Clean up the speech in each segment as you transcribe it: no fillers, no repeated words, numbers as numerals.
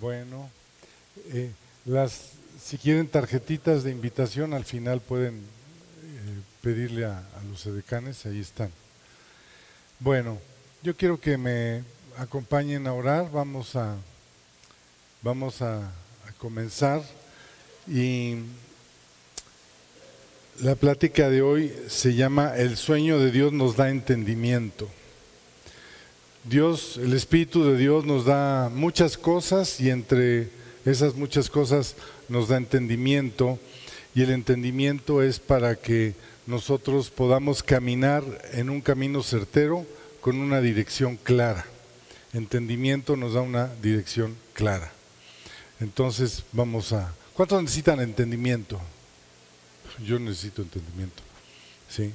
Bueno, eh, si quieren tarjetitas de invitación, al final pueden pedirle a los edecanes, ahí están. Bueno, yo quiero que me acompañen a orar, vamos a comenzar. Y la plática de hoy se llama El sueño de Dios nos da entendimiento. Dios, el Espíritu de Dios nos da muchas cosas y entre esas muchas cosas nos da entendimiento, y el entendimiento es para que nosotros podamos caminar en un camino certero con una dirección clara. Entendimiento nos da una dirección clara. Entonces ¿cuántos necesitan entendimiento? Yo necesito entendimiento, ¿sí?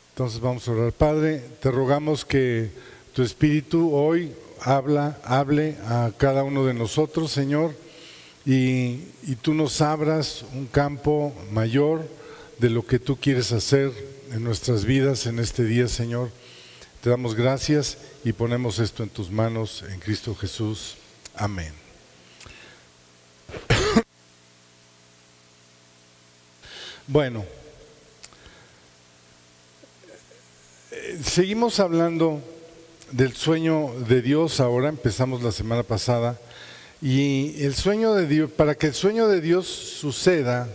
Entonces vamos a orar. Padre, te rogamos que tu Espíritu hoy hable a cada uno de nosotros, Señor, y tú nos abras un campo mayor de lo que tú quieres hacer en nuestras vidas en este día, Señor. Te damos gracias y ponemos esto en tus manos, en Cristo Jesús. Amén. Bueno, seguimos hablando del sueño de Dios. Ahora empezamos la semana pasada, y el sueño de Dios, para que el sueño de Dios suceda,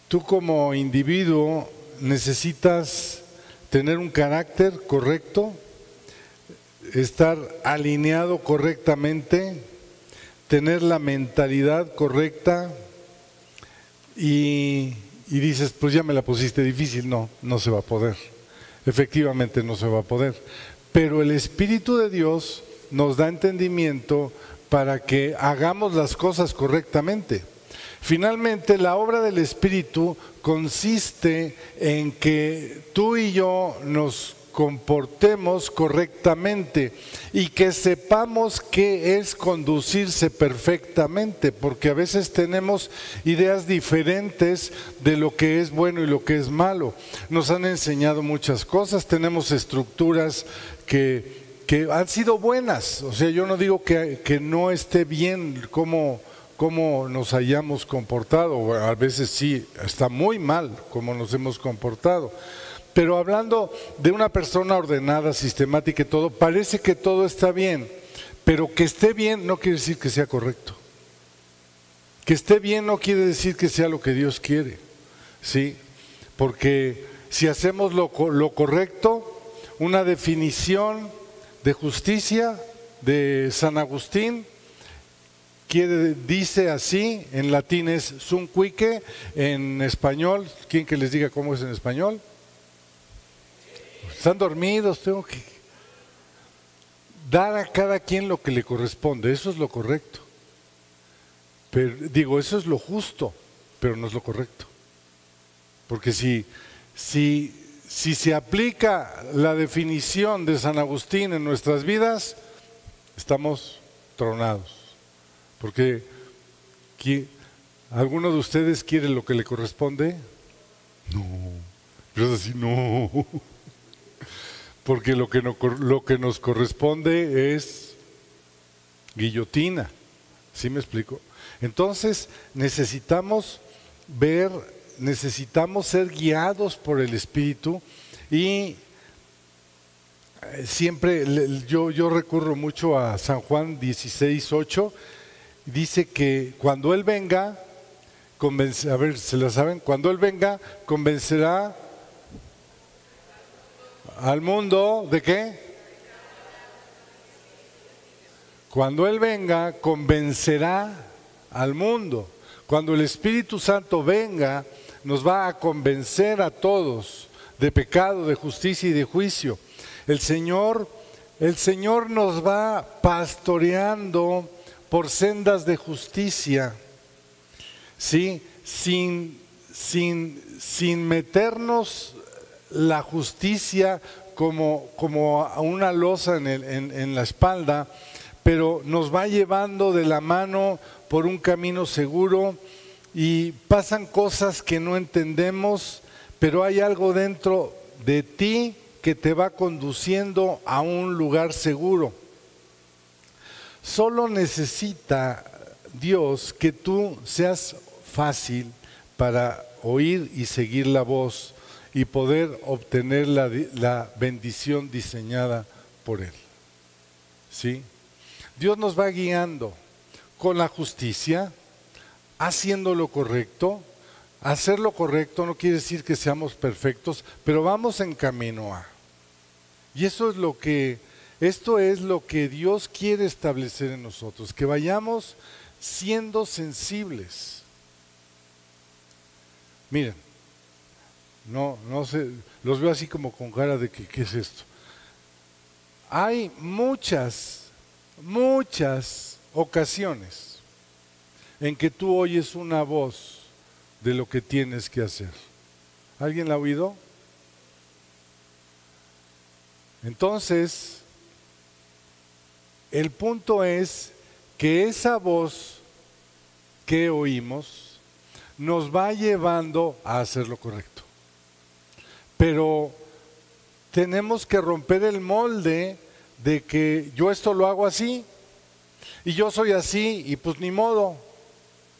tú como individuo necesitas tener un carácter correcto, estar alineado correctamente, tener la mentalidad correcta. Y dices, pues ya me la pusiste difícil. No se va a poder. Efectivamente no se va a poder. Pero el Espíritu de Dios nos da entendimiento para que hagamos las cosas correctamente. Finalmente, la obra del Espíritu consiste en que tú y yo nos comportemos correctamente y que sepamos qué es conducirse perfectamente, porque a veces tenemos ideas diferentes de lo que es bueno y lo que es malo. Nos han enseñado muchas cosas, tenemos estructuras que han sido buenas. O sea, yo no digo que no esté bien cómo nos hayamos comportado, a veces sí, está muy mal cómo nos hemos comportado. Pero hablando de una persona ordenada, sistemática y todo, parece que todo está bien, pero que esté bien no quiere decir que sea correcto. Que esté bien no quiere decir que sea lo que Dios quiere, ¿sí? Porque si hacemos lo correcto, una definición de justicia de San Agustín dice así, en latín es sum cuique, en español, ¿quién que les diga cómo es en español? Están dormidos, tengo que dar a cada quien lo que le corresponde, eso es lo correcto. Pero, eso es lo justo, pero no es lo correcto. Porque si se aplica la definición de San Agustín en nuestras vidas, estamos tronados. Porque ¿alguno de ustedes quiere lo que le corresponde? No, pero es así, no. Porque lo que nos corresponde es guillotina, ¿sí me explico? Entonces necesitamos ser guiados por el Espíritu, y siempre yo recurro mucho a San Juan 16:8, dice que cuando Él venga, a ver, ¿se la saben? Cuando Él venga, convencerá al mundo, ¿de qué? Cuando Él venga, convencerá al mundo. Cuando el Espíritu Santo venga, nos va a convencer a todos de pecado, de justicia y de juicio. El Señor nos va pastoreando por sendas de justicia, ¿sí? Sin meternos la justicia como a una losa en la espalda, pero nos va llevando de la mano por un camino seguro, y pasan cosas que no entendemos, pero hay algo dentro de ti que te va conduciendo a un lugar seguro. Solo necesita Dios que tú seas fácil para oír y seguir la voz y poder obtener la bendición diseñada por Él. ¿Sí? Dios nos va guiando con la justicia, haciendo lo correcto. Hacer lo correcto no quiere decir que seamos perfectos, pero vamos en camino a. Y esto es lo que Dios quiere establecer en nosotros, que vayamos siendo sensibles. Miren, no sé, los veo así como con cara de que, ¿qué es esto? Hay muchas ocasiones en que tú oyes una voz de lo que tienes que hacer. ¿Alguien la ha oído? Entonces, el punto es que esa voz que oímos nos va llevando a hacer lo correcto. Pero tenemos que romper el molde de que yo esto lo hago así y yo soy así y pues ni modo,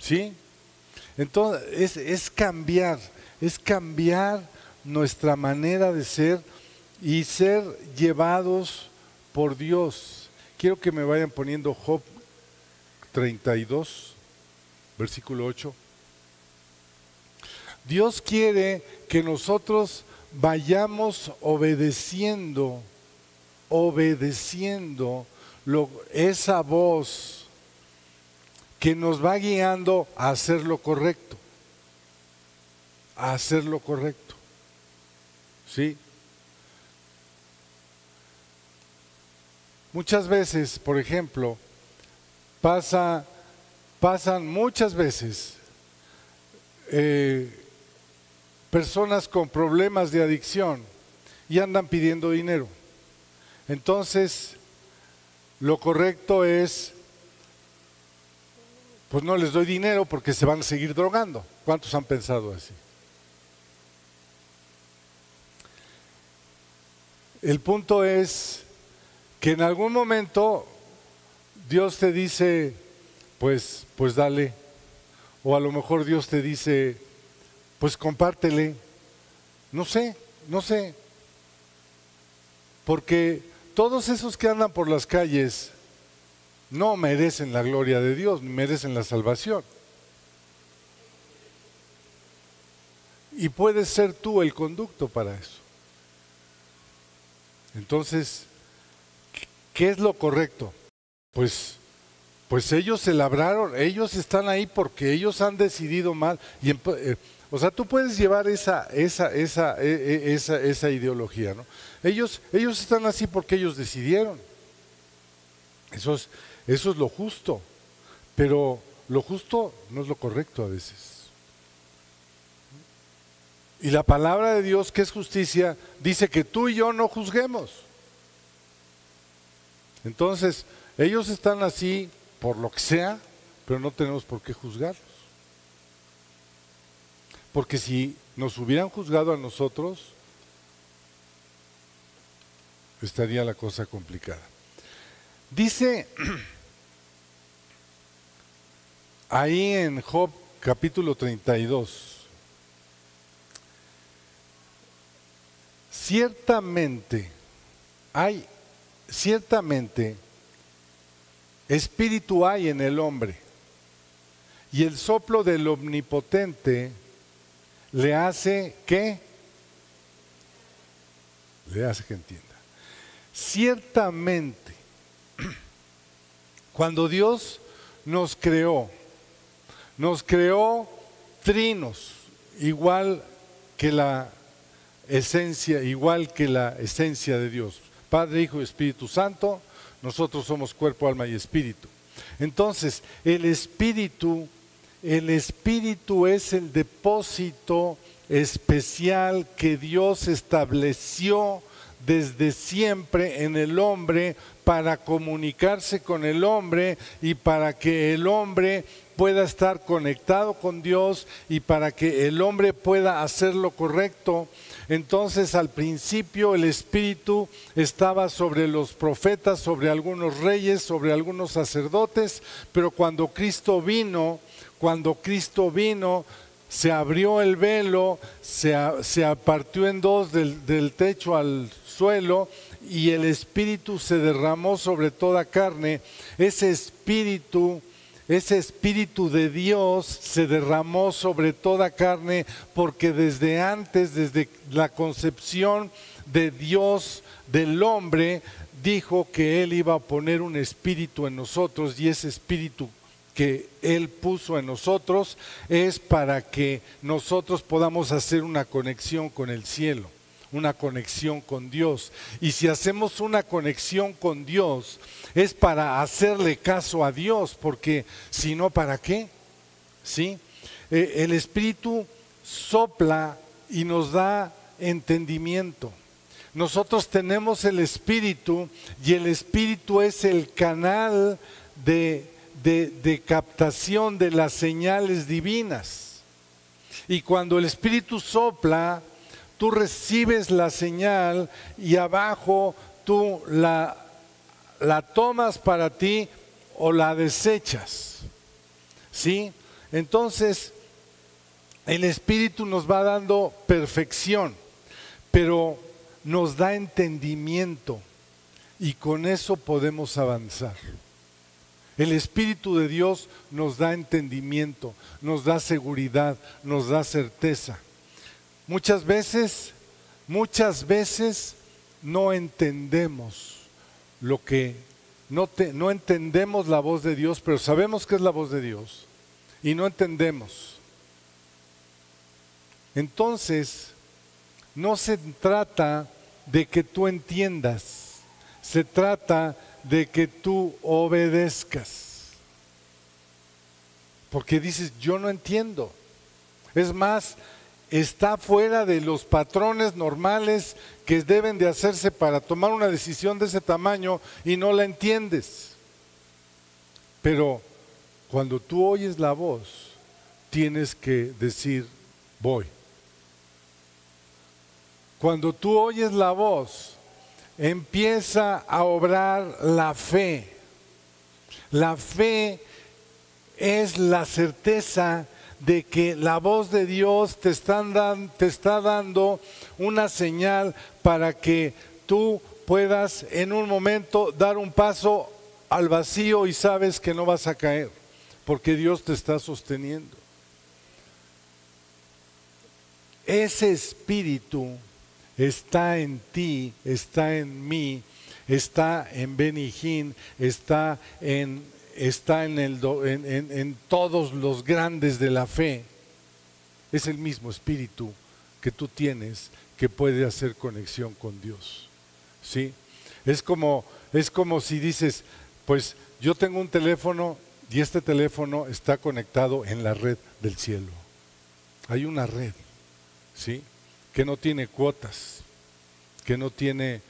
¿sí? Entonces es cambiar nuestra manera de ser y ser llevados por Dios. Quiero que me vayan poniendo Job 32, versículo 8. Dios quiere que nosotros vayamos obedeciendo esa voz que nos va guiando a hacer lo correcto. ¿Sí? Muchas veces, por ejemplo, pasan muchas veces personas con problemas de adicción y andan pidiendo dinero. Entonces, lo correcto es, pues no les doy dinero porque se van a seguir drogando. ¿Cuántos han pensado así? El punto es que en algún momento Dios te dice, pues dale. O a lo mejor Dios te dice, pues compártele. No sé. Porque todos esos que andan por las calles no merecen la gloria de Dios, ni merecen la salvación. Y puedes ser tú el conducto para eso. Entonces, ¿qué es lo correcto? Pues ellos se labraron, ellos están ahí porque ellos han decidido mal. O sea, tú puedes llevar esa ideología, ¿no? Ellos están así porque ellos decidieron. Eso es lo justo, pero lo justo no es lo correcto a veces. Y la palabra de Dios, que es justicia, dice que tú y yo no juzguemos. Entonces, ellos están así por lo que sea, pero no tenemos por qué juzgarlos. Porque si nos hubieran juzgado a nosotros, estaría la cosa complicada. Dice ahí en Job capítulo 32, ciertamente espíritu hay en el hombre, y el soplo del Omnipotente le hace ¿qué? Le hace que entienda. Ciertamente, cuando Dios nos creó trinos, igual que la esencia de Dios, Padre, Hijo y Espíritu Santo. Nosotros somos cuerpo, alma y espíritu. Entonces, el espíritu es el depósito especial que Dios estableció desde siempre en el hombre para comunicarse con el hombre y para que el hombre pueda estar conectado con Dios y para que el hombre pueda hacer lo correcto. Entonces al principio el Espíritu estaba sobre los profetas, sobre algunos reyes, sobre algunos sacerdotes, pero cuando Cristo vino, se abrió el velo, se partió en dos del techo al suelo y el Espíritu se derramó sobre toda carne. Ese Espíritu de Dios se derramó sobre toda carne porque desde antes, desde la concepción de Dios, del hombre, dijo que Él iba a poner un espíritu en nosotros y ese espíritu que Él puso en nosotros es para que nosotros podamos hacer una conexión con el cielo, una conexión con Dios. Y si hacemos una conexión con Dios es para hacerle caso a Dios, porque si no, ¿para qué? ¿Sí? El Espíritu sopla y nos da entendimiento. Nosotros tenemos el Espíritu y el Espíritu es el canal de captación de las señales divinas. Y cuando el Espíritu sopla, tú recibes la señal y abajo tú la tomas para ti o la desechas. ¿Sí? Entonces, el Espíritu nos va dando perfección, pero nos da entendimiento y con eso podemos avanzar. El Espíritu de Dios nos da entendimiento, nos da seguridad, nos da certeza. Muchas veces no entendemos no entendemos la voz de Dios, pero sabemos que es la voz de Dios y no entendemos. Entonces, no se trata de que tú entiendas, se trata de que tú obedezcas. Porque dices, yo no entiendo. Es más, está fuera de los patrones normales que deben de hacerse para tomar una decisión de ese tamaño y no la entiendes. Pero cuando tú oyes la voz, tienes que decir, voy. Cuando tú oyes la voz, empieza a obrar la fe. La fe es la certeza de que la voz de Dios te está dando una señal para que tú puedas en un momento dar un paso al vacío y sabes que no vas a caer, porque Dios te está sosteniendo. Ese espíritu está en ti, está en mí, está en Benny Hinn, está en todos los grandes de la fe. Es el mismo espíritu que tú tienes que puede hacer conexión con Dios. ¿Sí? Es como si dices, pues yo tengo un teléfono y este teléfono está conectado en la red del cielo. Hay una red, ¿sí?, que no tiene cuotas, que no tiene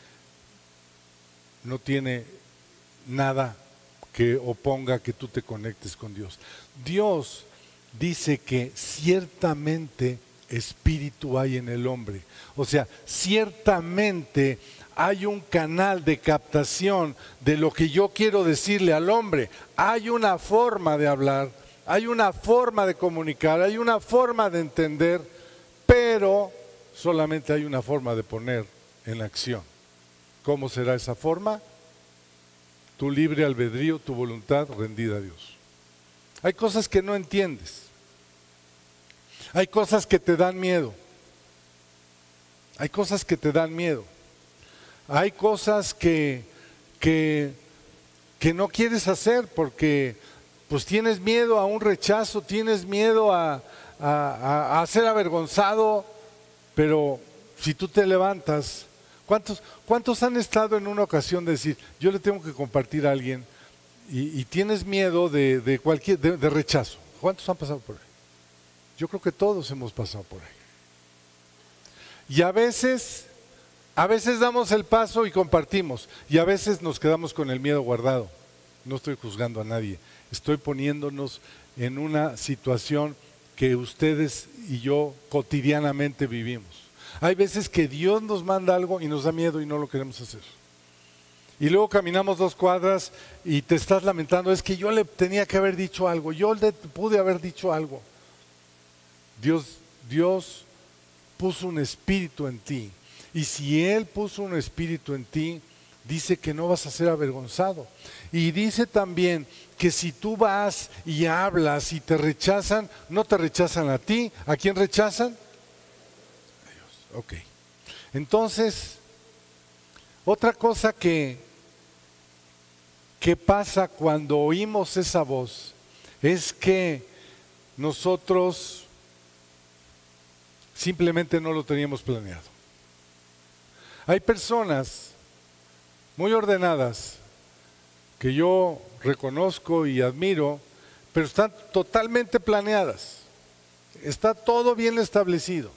nada que oponga que tú te conectes con Dios. Dios dice que ciertamente espíritu hay en el hombre. O sea, ciertamente hay un canal de captación de lo que yo quiero decirle al hombre. Hay una forma de hablar, hay una forma de comunicar, hay una forma de entender, pero solamente hay una forma de poner en acción. ¿Cómo será esa forma? Tu libre albedrío, tu voluntad rendida a Dios. Hay cosas que no entiendes. Hay cosas que te dan miedo. Hay cosas que te dan miedo. Hay cosas que no quieres hacer porque pues tienes miedo a un rechazo, tienes miedo a ser avergonzado, pero si tú te levantas, ¿cuántos han estado en una ocasión de decir, yo le tengo que compartir a alguien y tienes miedo de rechazo? ¿Cuántos han pasado por ahí? Yo creo que todos hemos pasado por ahí. Y a veces damos el paso y compartimos, y a veces nos quedamos con el miedo guardado. No estoy juzgando a nadie, estoy poniéndonos en una situación que ustedes y yo cotidianamente vivimos. Hay veces que Dios nos manda algo y nos da miedo y no lo queremos hacer. Y luego caminamos 2 cuadras y te estás lamentando, es que yo le tenía que haber dicho algo, yo le pude haber dicho algo. Dios puso un espíritu en ti. Y si Él puso un espíritu en ti, dice que no vas a ser avergonzado. Y dice también que si tú vas y hablas y te rechazan, no te rechazan a ti. ¿A quién rechazan? A Dios. Ok. Entonces, otra cosa que pasa cuando oímos esa voz es que nosotros simplemente no lo teníamos planeado. Hay personas muy ordenadas que yo reconozco y admiro, pero están totalmente planeadas. Está todo bien establecido.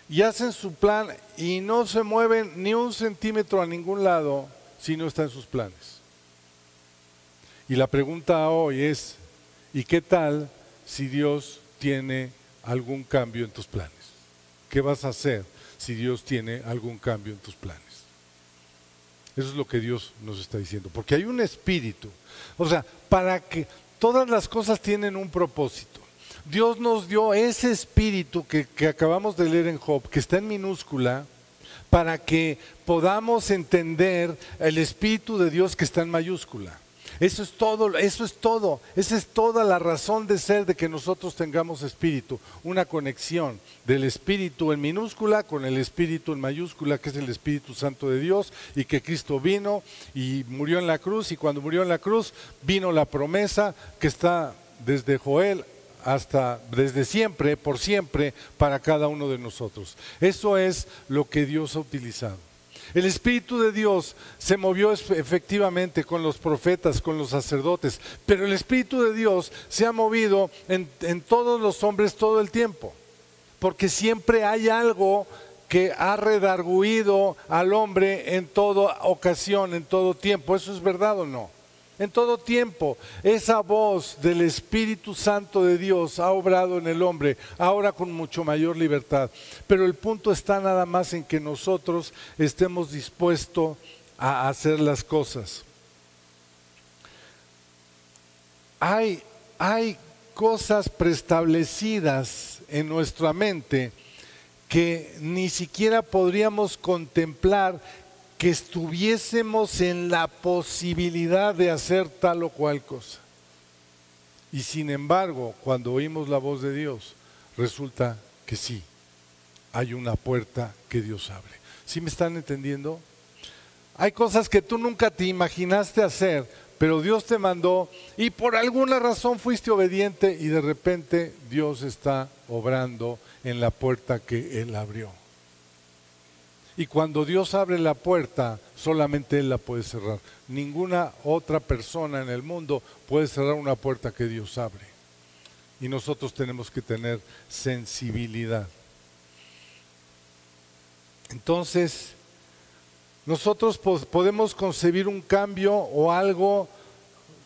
Y hacen su plan y no se mueven ni un centímetro a ningún lado si no está en sus planes. Y la pregunta hoy es, ¿y qué tal si Dios tiene algún cambio en tus planes? ¿Qué vas a hacer si Dios tiene algún cambio en tus planes? Eso es lo que Dios nos está diciendo, porque hay un espíritu. O sea, para que todas las cosas tienen un propósito. Dios nos dio ese espíritu que acabamos de leer en Job, que está en minúscula, para que podamos entender el espíritu de Dios que está en mayúscula. Eso es todo, esa es toda la razón de ser de que nosotros tengamos espíritu, una conexión del espíritu en minúscula con el espíritu en mayúscula, que es el Espíritu Santo de Dios, y que Cristo vino y murió en la cruz, y cuando murió en la cruz vino la promesa que está desde Joel hasta desde siempre, por siempre, para cada uno de nosotros. Eso es lo que Dios ha utilizado. El Espíritu de Dios se movió efectivamente con los profetas, con los sacerdotes, pero el Espíritu de Dios se ha movido en todos los hombres todo el tiempo, porque siempre hay algo que ha redarguido al hombre en toda ocasión, en todo tiempo. ¿Eso es verdad o no? En todo tiempo, esa voz del Espíritu Santo de Dios ha obrado en el hombre, ahora con mucho mayor libertad. Pero el punto está nada más en que nosotros estemos dispuestos a hacer las cosas. Hay cosas preestablecidas en nuestra mente que ni siquiera podríamos contemplar que estuviésemos en la posibilidad de hacer tal o cual cosa. Y sin embargo, cuando oímos la voz de Dios, resulta que sí, hay una puerta que Dios abre. ¿Sí me están entendiendo? Hay cosas que tú nunca te imaginaste hacer, pero Dios te mandó y por alguna razón fuiste obediente y de repente Dios está obrando en la puerta que Él abrió. Y cuando Dios abre la puerta, solamente Él la puede cerrar. Ninguna otra persona en el mundo puede cerrar una puerta que Dios abre. Y nosotros tenemos que tener sensibilidad. Entonces, nosotros podemos concebir un cambio o algo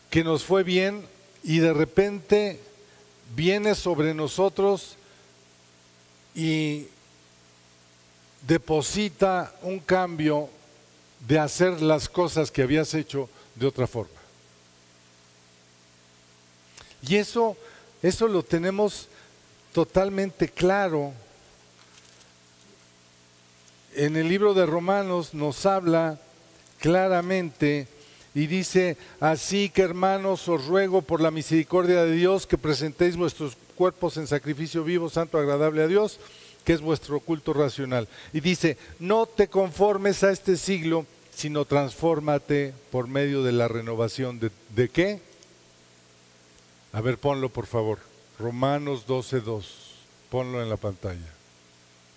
que nos fue bien y de repente viene sobre nosotros y deposita un cambio de hacer las cosas que habías hecho de otra forma. Y eso lo tenemos totalmente claro. En el libro de Romanos nos habla claramente y dice: así que, hermanos, os ruego por la misericordia de Dios que presentéis vuestros cuerpos en sacrificio vivo, santo, agradable a Dios, que es vuestro culto racional. Y dice: no te conformes a este siglo, sino transfórmate por medio de la renovación ¿de qué? A ver, ponlo por favor. Romanos 12:2. Ponlo en la pantalla.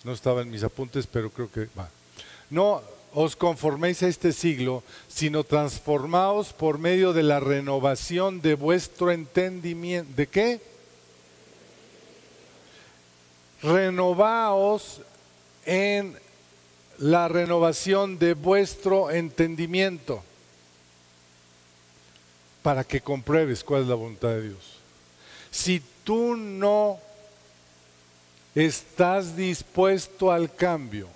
No estaba en mis apuntes, pero creo que va. No os conforméis a este siglo, sino transformaos por medio de la renovación de vuestro entendimiento. ¿De qué? Renovaos en la renovación de vuestro entendimiento, para que compruebes cuál es la voluntad de Dios. Si tú no estás dispuesto al cambio,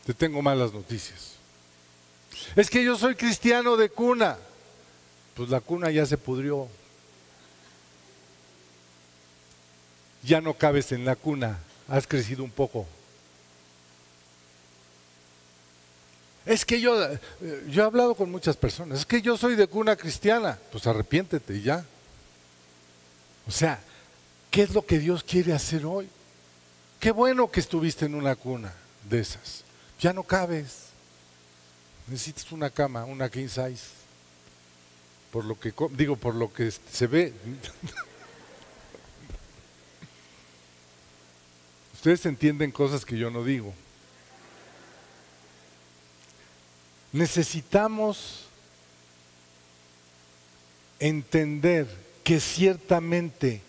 Te tengo malas noticias. Es que yo soy cristiano de cuna. Pues la cuna ya se pudrió. Ya no cabes en la cuna, has crecido un poco. Es que yo he hablado con muchas personas, es que yo soy de cuna cristiana. Pues arrepiéntete y ya. O sea, ¿qué es lo que Dios quiere hacer hoy? Qué bueno que estuviste en una cuna de esas. Ya no cabes. Necesitas una cama, una king size. Por lo que por lo que se ve. Ustedes entienden cosas que yo no digo. Necesitamos entender que ciertamente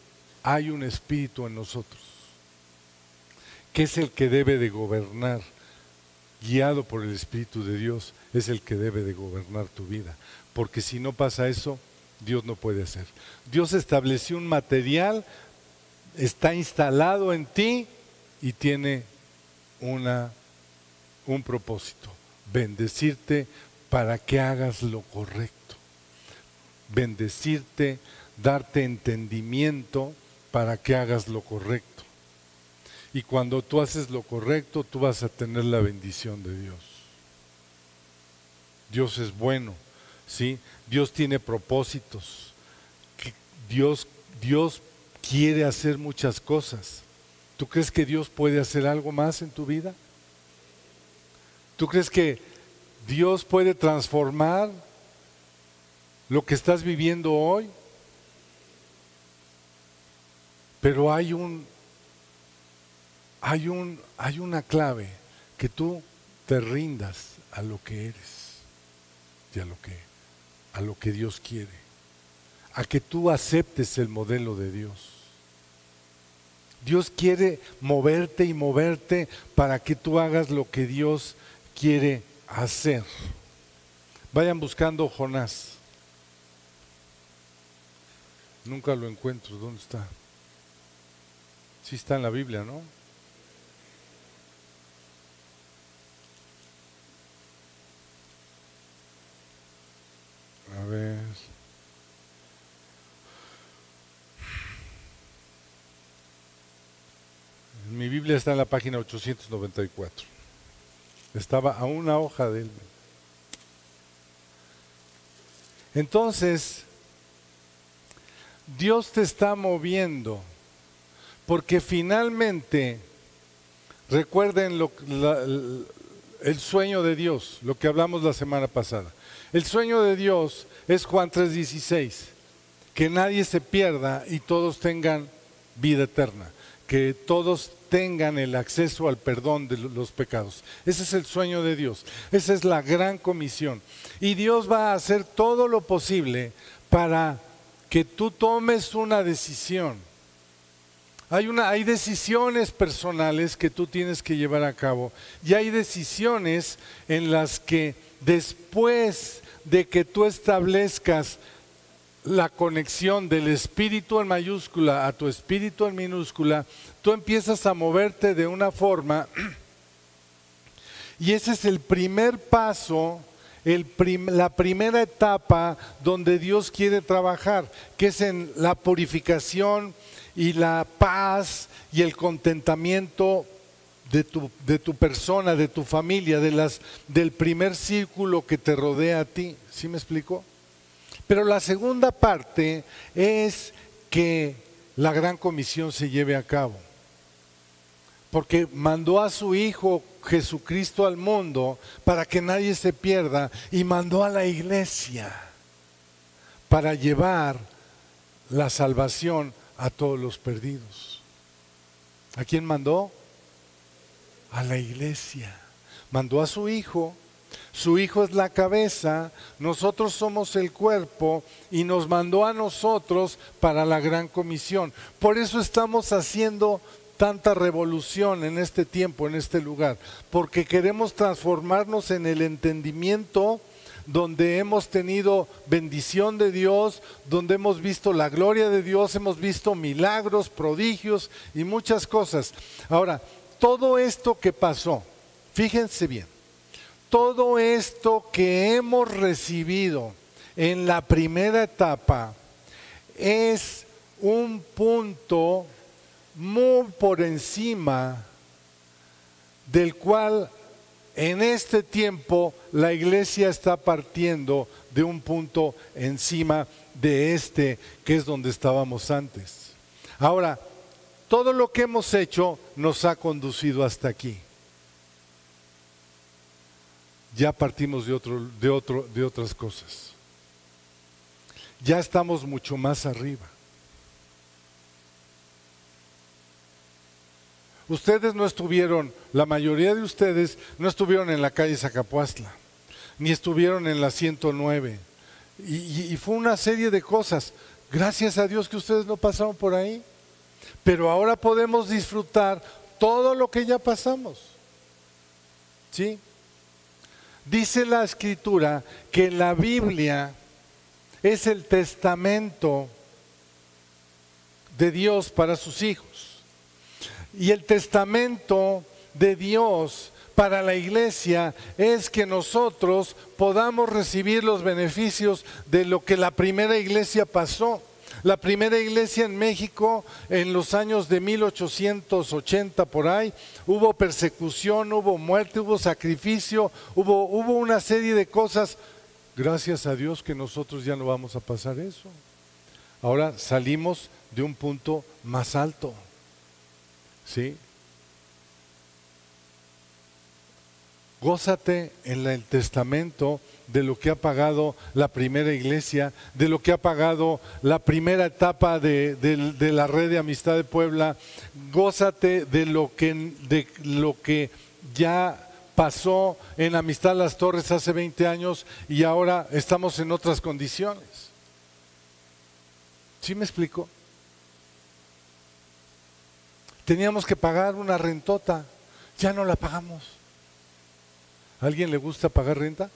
hay un espíritu en nosotros, que es el que debe de gobernar, guiado por el Espíritu de Dios, es el que debe de gobernar tu vida. Porque si no pasa eso, Dios no puede hacer. Dios estableció un material, está instalado en ti y tiene un propósito: bendecirte para que hagas lo correcto. Bendecirte, darte entendimiento para que hagas lo correcto. Y cuando tú haces lo correcto, tú vas a tener la bendición de Dios. Dios es bueno, ¿sí? Dios tiene propósitos. Dios quiere hacer muchas cosas. ¿Tú crees que Dios puede hacer algo más en tu vida? ¿Tú crees que Dios puede transformar lo que estás viviendo hoy? Pero hay una clave: que tú te rindas a lo que eres y a lo que Dios quiere, a que tú aceptes el modelo de Dios. Dios quiere moverte y moverte para que tú hagas lo que Dios quiere hacer. Vayan buscando Jonás. Nunca lo encuentro. ¿Dónde está? Sí está en la Biblia, ¿no? A ver. Mi Biblia está en la página 894. Estaba a una hoja de él. Entonces, Dios te está moviendo porque finalmente, recuerden el sueño de Dios, lo que hablamos la semana pasada. El sueño de Dios es Juan 3:16, que nadie se pierda y todos tengan vida eterna, que todos tengan el acceso al perdón de los pecados. Ese es el sueño de Dios, esa es la gran comisión. Y Dios va a hacer todo lo posible para que tú tomes una decisión. Hay decisiones personales que tú tienes que llevar a cabo, y hay decisiones en las que después de que tú establezcas la conexión del espíritu en mayúscula a tu espíritu en minúscula, tú empiezas a moverte de una forma, y ese es el primer paso, la primera etapa donde Dios quiere trabajar, que es en la purificación y la paz y el contentamiento de tu persona, de tu familia, del primer círculo que te rodea a ti. ¿Sí me explico? Pero la segunda parte es que la gran comisión se lleve a cabo. Porque mandó a su Hijo Jesucristo al mundo para que nadie se pierda, y mandó a la iglesia para llevar la salvación a todos los perdidos. ¿A quién mandó? A la iglesia. Mandó a su Hijo. Su Hijo es la cabeza, nosotros somos el cuerpo, y nos mandó a nosotros para la gran comisión. Por eso estamos haciendo tanta revolución en este tiempo, en este lugar, porque queremos transformarnos en el entendimiento donde hemos tenido bendición de Dios, donde hemos visto la gloria de Dios, hemos visto milagros, prodigios y muchas cosas. Ahora, todo esto que pasó, fíjense bien, todo esto que hemos recibido en la primera etapa es un punto muy por encima del cual en este tiempo la iglesia está partiendo de un punto encima de este, que es donde estábamos antes. Ahora, todo lo que hemos hecho nos ha conducido hasta aquí. Ya partimos de otras cosas. Ya estamos mucho más arriba. Ustedes no estuvieron, la mayoría de ustedes no estuvieron en la calle Zacapuastla, ni estuvieron en la 109. Y fue una serie de cosas. Gracias a Dios que ustedes no pasaron por ahí. Pero ahora podemos disfrutar todo lo que ya pasamos. ¿Sí? Dice la Escritura que la Biblia es el testamento de Dios para sus hijos. Y el testamento de Dios para la iglesia es que nosotros podamos recibir los beneficios de lo que la primera iglesia pasó. La primera iglesia en México en los años de 1880 por ahí, hubo persecución, hubo muerte, hubo sacrificio, hubo una serie de cosas. Gracias a Dios que nosotros ya no vamos a pasar eso. Ahora salimos de un punto más alto. ¿Sí? Gózate en el testamento de lo que ha pagado la primera iglesia, de lo que ha pagado la primera etapa de la red de amistad de Puebla. Gózate de lo que ya pasó en Amistad Las Torres hace 20 años y ahora estamos en otras condiciones. ¿Sí me explico? Teníamos que pagar una rentota, ya no la pagamos. ¿A alguien le gusta pagar renta?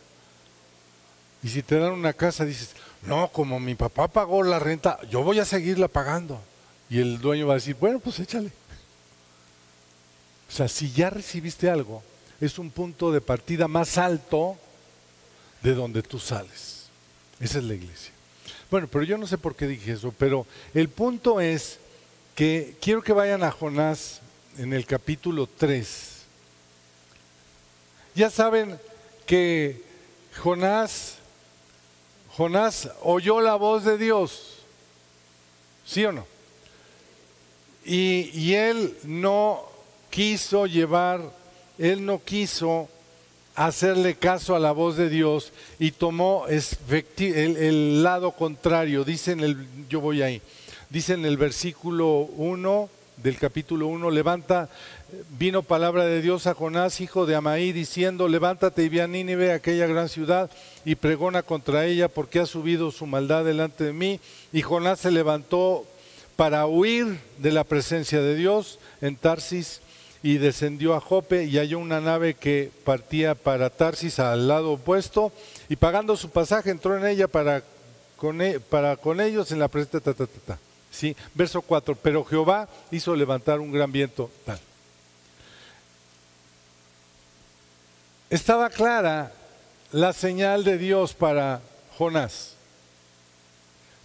Y si te dan una casa dices, no, como mi papá pagó la renta, yo voy a seguirla pagando. Y el dueño va a decir, bueno, pues échale. O sea, si ya recibiste algo, es un punto de partida más alto de donde tú sales. Esa es la iglesia. Bueno, pero yo no sé por qué dije eso, pero el punto es que quiero que vayan a Jonás en el capítulo 3. Ya saben que Jonás oyó la voz de Dios, ¿sí o no? Y él no quiso hacerle caso a la voz de Dios y tomó el lado contrario. Dice en el versículo 1 del capítulo 1, vino palabra de Dios a Jonás, hijo de Amaí, diciendo, levántate y ve a Nínive, aquella gran ciudad, y pregona contra ella, porque ha subido su maldad delante de mí. Y Jonás se levantó para huir de la presencia de Dios en Tarsis, y descendió a Jope, y halló una nave que partía para Tarsis al lado opuesto, y pagando su pasaje entró en ella para con ellos en la presencia. ¿Sí? Verso 4, pero Jehová hizo levantar un gran viento. Tal. Estaba clara la señal de Dios para Jonás.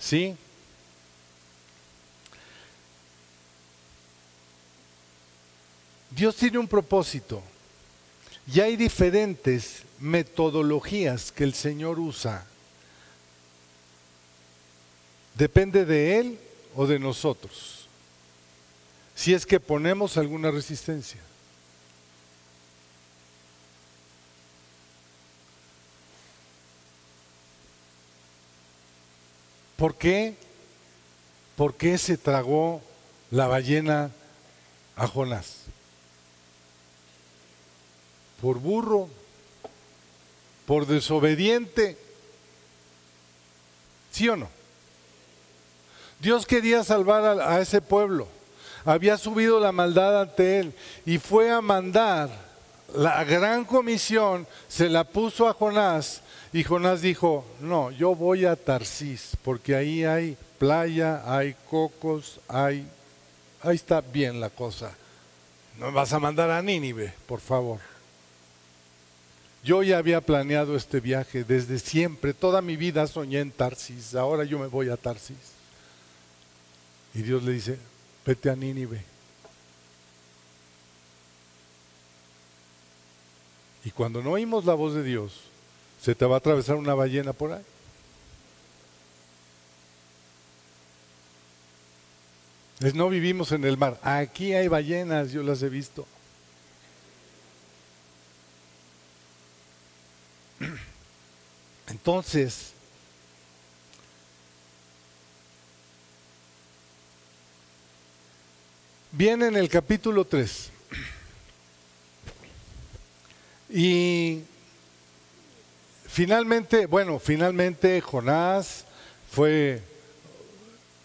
¿Sí? Dios tiene un propósito y hay diferentes metodologías que el Señor usa. Depende de Él o de nosotros, si es que ponemos alguna resistencia. ¿Por qué? ¿Por qué se tragó la ballena a Jonás? Por burro, por desobediente, ¿sí o no? Dios quería salvar a ese pueblo, había subido la maldad ante él y fue a mandar la gran comisión, se la puso a Jonás y Jonás dijo, no, yo voy a Tarsis porque ahí hay playa, hay cocos, ahí está bien la cosa. No me vas a mandar a Nínive, por favor. Yo ya había planeado este viaje desde siempre, toda mi vida soñé en Tarsis, ahora yo me voy a Tarsis. Y Dios le dice, vete a Nínive. Y cuando no oímos la voz de Dios, se te va a atravesar una ballena por ahí. No vivimos en el mar, aquí hay ballenas, yo las he visto. Entonces, viene en el capítulo 3 y finalmente Jonás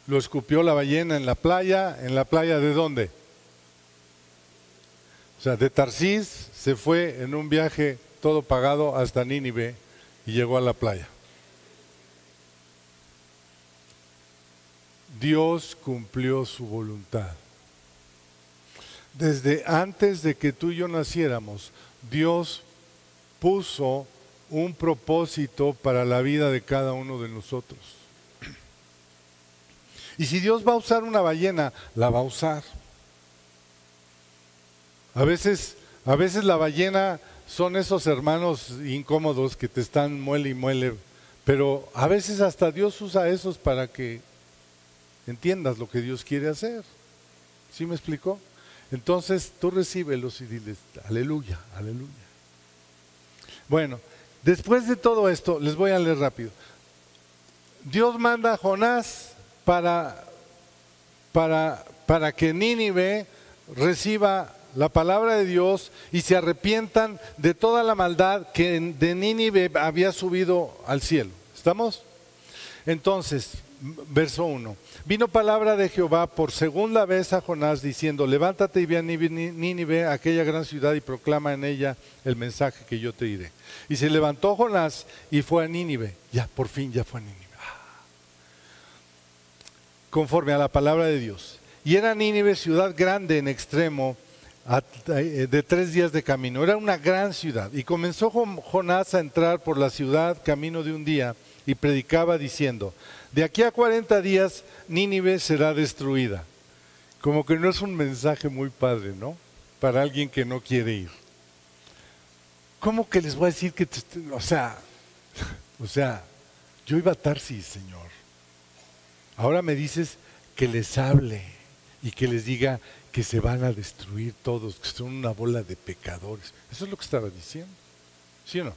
lo escupió la ballena ¿en la playa de dónde? O sea, de Tarsis se fue en un viaje todo pagado hasta Nínive y llegó a la playa. Dios cumplió su voluntad. Desde antes de que tú y yo naciéramos, Dios puso un propósito para la vida de cada uno de nosotros. Y si Dios va a usar una ballena, la va a usar. A veces la ballena son esos hermanos incómodos que te están muele y muele, pero a veces hasta Dios usa esos para que entiendas lo que Dios quiere hacer. ¿Sí me explicó? Entonces tú recíbelos y diles, aleluya, aleluya. Bueno, después de todo esto, les voy a leer rápido. Dios manda a Jonás para que Nínive reciba la palabra de Dios y se arrepientan de toda la maldad que de Nínive había subido al cielo. ¿Estamos? Entonces, verso 1. Vino palabra de Jehová por segunda vez a Jonás diciendo, levántate y ve a Nínive, aquella gran ciudad, y proclama en ella el mensaje que yo te diré. Y se levantó Jonás y fue a Nínive. Ya, por fin ya fue a Nínive. Conforme a la palabra de Dios. Y era Nínive ciudad grande en extremo, de 3 días de camino. Era una gran ciudad. Y comenzó Jonás a entrar por la ciudad camino de un día y predicaba diciendo, de aquí a 40 días Nínive será destruida. Como que no es un mensaje muy padre, ¿no? Para alguien que no quiere ir. ¿Cómo que les voy a decir que, o sea, yo iba a Tarsis, Señor. Ahora me dices que les hable y que les diga que se van a destruir todos, que son una bola de pecadores. Eso es lo que estaba diciendo. ¿Sí o no?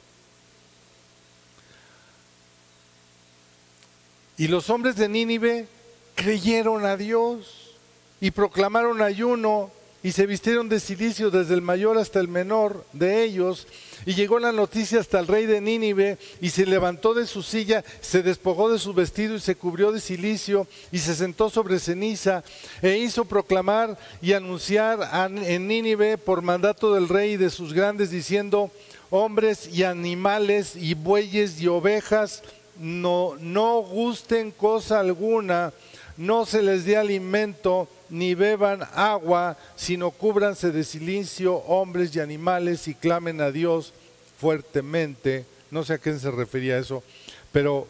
Y los hombres de Nínive creyeron a Dios y proclamaron ayuno y se vistieron de cilicio desde el mayor hasta el menor de ellos. Y llegó la noticia hasta el rey de Nínive y se levantó de su silla, se despojó de su vestido y se cubrió de cilicio y se sentó sobre ceniza e hizo proclamar y anunciar en Nínive por mandato del rey y de sus grandes diciendo, hombres y animales y bueyes y ovejas, no gusten cosa alguna, no se les dé alimento, ni beban agua, sino cúbranse de cilicio hombres y animales y clamen a Dios fuertemente. No sé a quién se refería eso, pero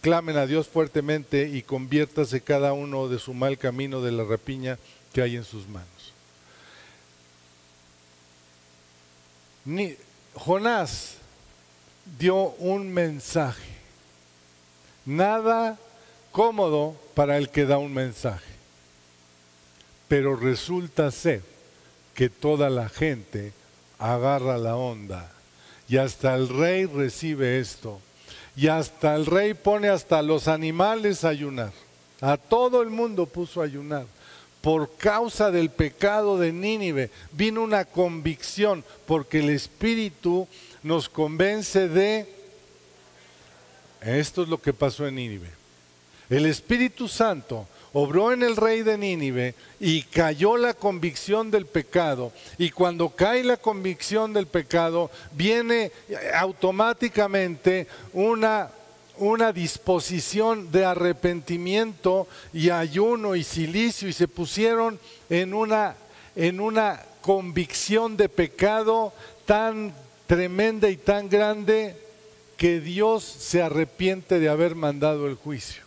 clamen a Dios fuertemente y conviértase cada uno de su mal camino de la rapiña que hay en sus manos. Jonás dio un mensaje. Nada cómodo para el que da un mensaje. Pero resulta ser que toda la gente agarra la onda y hasta el rey recibe esto y hasta el rey pone hasta los animales a ayunar. A todo el mundo puso a ayunar. Por causa del pecado de Nínive vino una convicción porque el Espíritu nos convence de... Esto es lo que pasó en Nínive. El Espíritu Santo obró en el rey de Nínive y cayó la convicción del pecado. Y cuando cae la convicción del pecado, viene automáticamente una disposición de arrepentimiento y ayuno y cilicio, y se pusieron en una convicción de pecado tan tremenda y tan grande que Dios se arrepiente de haber mandado el juicio.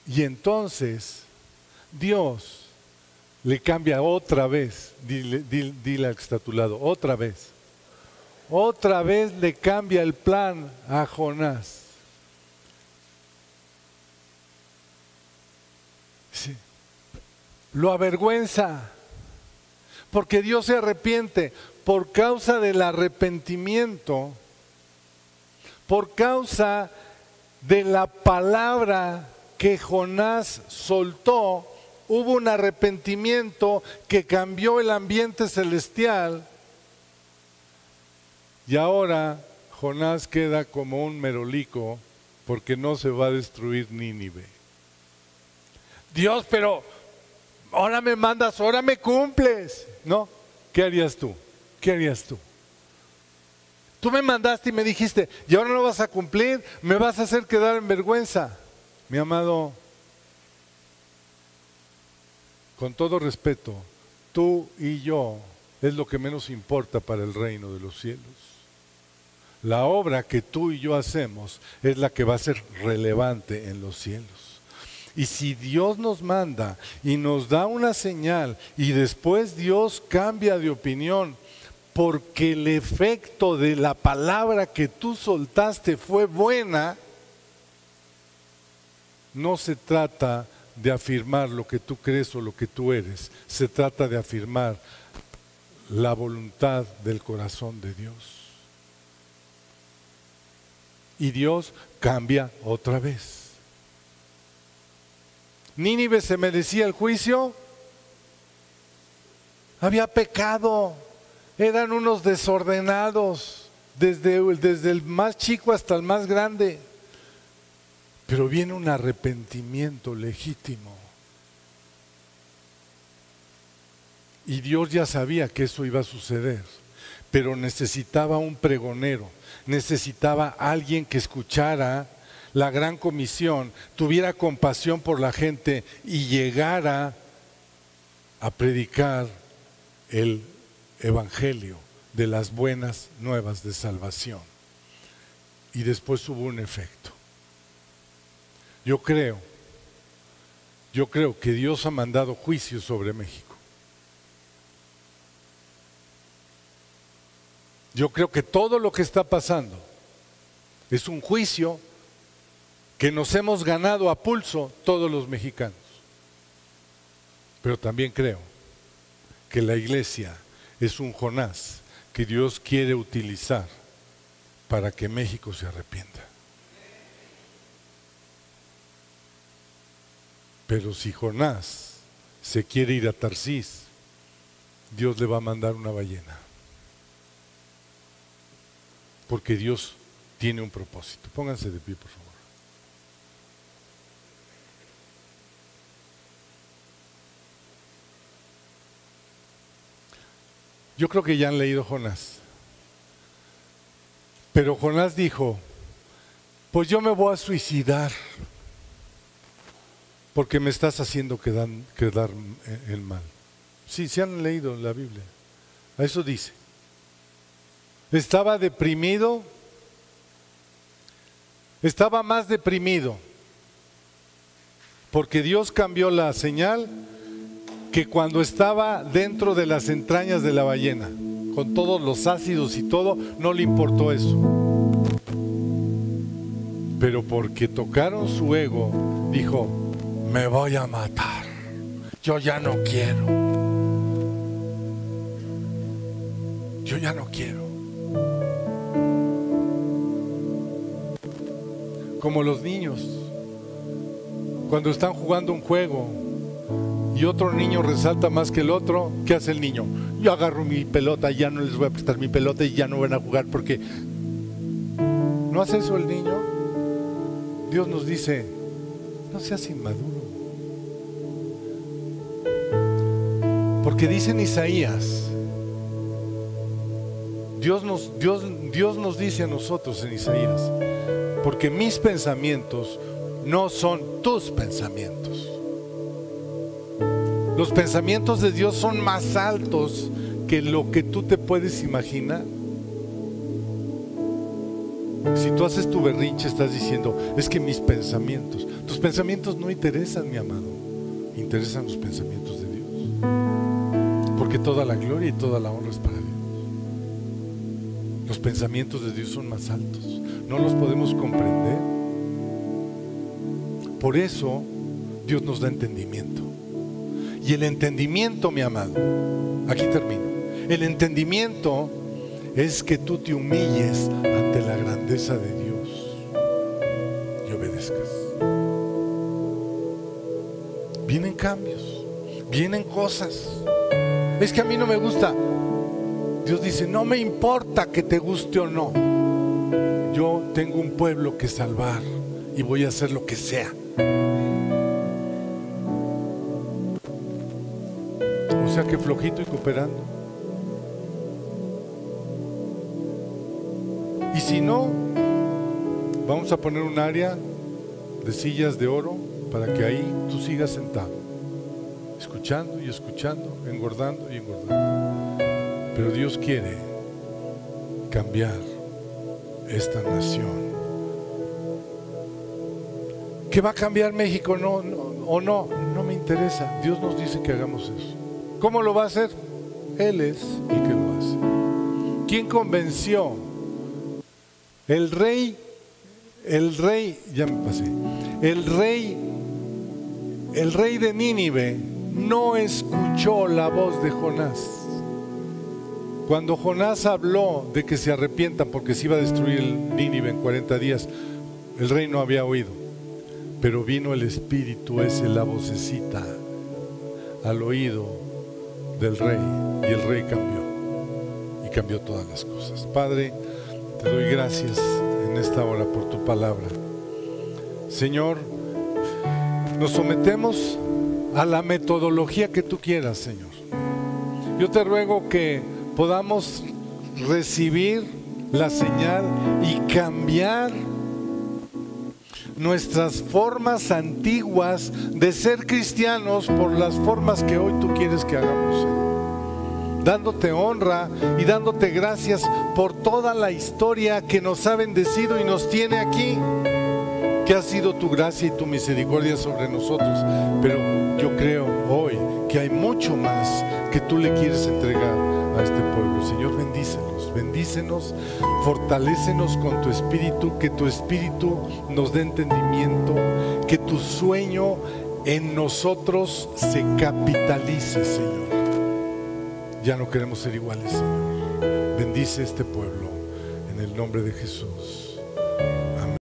Y entonces Dios le cambia otra vez, dile al que está a tu lado, otra vez le cambia el plan a Jonás. Sí. Lo avergüenza, porque Dios se arrepiente por causa del arrepentimiento, por causa de la palabra que Jonás soltó. Hubo un arrepentimiento que cambió el ambiente celestial y ahora Jonás queda como un merolico porque no se va a destruir Nínive. Dios, pero ahora me mandas, ahora me cumples. ¿No? ¿Qué harías tú? ¿Qué harías tú? Tú me mandaste y me dijiste, y ahora no vas a cumplir, me vas a hacer quedar en vergüenza. Mi amado, con todo respeto, tú y yo es lo que menos importa para el reino de los cielos. La obra que tú y yo hacemos es la que va a ser relevante en los cielos. Y si Dios nos manda y nos da una señal y después Dios cambia de opinión porque el efecto de la palabra que tú soltaste fue buena, no se trata de afirmar lo que tú crees o lo que tú eres, se trata de afirmar la voluntad del corazón de Dios. Y Dios cambia otra vez. Nínive se merecía el juicio, había pecado, eran unos desordenados, desde el más chico hasta el más grande. Pero viene un arrepentimiento legítimo. Y Dios ya sabía que eso iba a suceder, pero necesitaba un pregonero, necesitaba alguien que escuchara la gran comisión, tuviera compasión por la gente y llegara a predicar el evangelio de las buenas nuevas de salvación. Y después hubo un efecto. Yo creo que Dios ha mandado juicio sobre México. Yo creo que todo lo que está pasando es un juicio que nos hemos ganado a pulso todos los mexicanos. Pero también creo que la iglesia es un Jonás que Dios quiere utilizar para que México se arrepienta. Pero si Jonás se quiere ir a Tarsis, Dios le va a mandar una ballena. Porque Dios tiene un propósito. Pónganse de pie, por favor. Yo creo que ya han leído Jonás. Pero Jonás dijo, pues yo me voy a suicidar porque me estás haciendo quedar en mal. Sí, se han leído la Biblia. A eso dice. Estaba deprimido, estaba más deprimido, porque Dios cambió la señal que cuando estaba dentro de las entrañas de la ballena, con todos los ácidos y todo, no le importó eso. Pero porque tocaron su ego, dijo, me voy a matar, yo ya no quiero, yo ya no quiero. Como los niños, cuando están jugando un juego y otro niño resalta más que el otro, ¿qué hace el niño? Yo agarro mi pelota, ya no les voy a prestar mi pelota y ya no van a jugar porque... ¿No hace eso el niño? Dios nos dice, no seas inmaduro. Porque dice en Isaías, Dios nos dice a nosotros en Isaías, porque mis pensamientos no son tus pensamientos. Los pensamientos de Dios son más altos que lo que tú te puedes imaginar. Si tú haces tu berrinche, estás diciendo, es que mis pensamientos, tus pensamientos no interesan, mi amado, interesan los pensamientos de Dios, porque toda la gloria y toda la honra es para Dios. Los pensamientos de Dios son más altos, no los podemos comprender. Por eso Dios nos da entendimiento. Y el entendimiento, mi amado, aquí termino, el entendimiento es que tú te humilles ante la grandeza de Dios y obedezcas. Vienen cambios, vienen cosas. Es que a mí no me gusta. Dios dice, no me importa que te guste o no. Yo tengo un pueblo que salvar y voy a hacer lo que sea. O sea que flojito y cooperando. Y si no, vamos a poner un área de sillas de oro para que ahí tú sigas sentado, escuchando y escuchando, engordando y engordando. Pero Dios quiere cambiar esta nación. ¿Que va a cambiar México? No, no me interesa. Dios nos dice que hagamos eso. ¿Cómo lo va a hacer? Él es el que lo hace. ¿Quién convenció? El rey, ya me pasé. El rey de Nínive no escuchó la voz de Jonás. Cuando Jonás habló de que se arrepientan porque se iba a destruir el Nínive en 40 días, el rey no había oído. Pero vino el Espíritu ese, la vocecita, al oído del rey, y el rey cambió, y cambió todas las cosas. Padre, te doy gracias en esta hora por tu palabra. Señor, nos sometemos a la metodología que tú quieras, Señor. Yo te ruego que podamos recibir la señal y cambiar nuestras formas antiguas de ser cristianos por las formas que hoy tú quieres que hagamos, Señor. Dándote honra y dándote gracias por toda la historia que nos ha bendecido y nos tiene aquí, que ha sido tu gracia y tu misericordia sobre nosotros. Pero yo creo hoy que hay mucho más que tú le quieres entregar a este pueblo. Señor, bendícenos, fortalécenos con tu espíritu, que tu espíritu nos dé entendimiento, que tu sueño en nosotros se capitalice, Señor. Ya no queremos ser iguales, Señor. Bendice este pueblo en el nombre de Jesús.